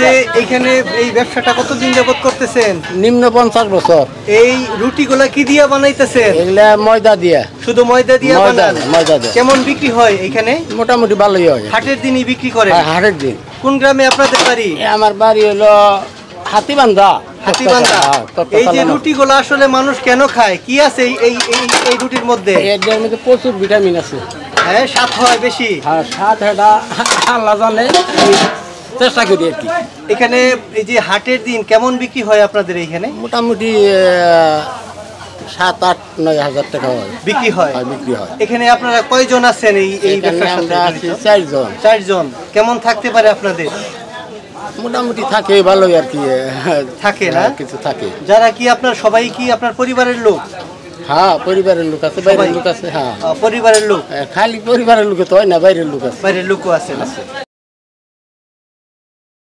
যে এখানে এই ব্যবসাটা কতদিন যাবত করতেছেন? নিম্ন 50 বছর। এই রুটিগুলা কি দিয়ে বানাইতেছেন? এগুলা ময়দা দিয়ে। শুধু ময়দা দিয়ে বানান? ময়দা দিয়ে। কেমন বিক্রি হয় এখানে? মোটামুটি ভালোই হয়। হাটের দিনই বিক্রি করেন? হাটের দিন। কোন গ্রামে আপনাদের বাড়ি? আমার বাড়ি হলো হাতিবান্ধা। হাতিবান্ধা। এই যে রুটিগুলো আসলে মানুষ কেন খায়, কি আছে এই রুটির মধ্যে? এর মধ্যে প্রচুর ভিটামিন আছে। হ্যাঁ, স্বাদ হয় বেশি। হ্যাঁ, স্বাদ এটা আল্লাহ জানে, চেষ্টা করি আর কি। এখানে এই যে হাটের দিন কেমন বিক্রি হয় আপনাদের এইখানে? মোটামুটি 7-8-9 হাজার টাকা বিক্রি হয়। বিক্রি হয়। এখানে আপনারা কয়জন আছেন এই ব্যবসার সাথে? 4 জন। 4 জন। কেমন থাকতে পারে আপনাদের? মোটামুটি থাকে ভালোই আর কি। থাকে না? কিছু থাকে। যারা কি আপনার সবাই কি আপনার পরিবারের লোক? হ্যাঁ, পরিবারের লোক আছে, বাইরের লোক আছে। হ্যাঁ, পরিবারের লোক। খালি পরিবারের লোক তো হয় না, বাইরের লোক আছে। বাইরের লোকও আছে।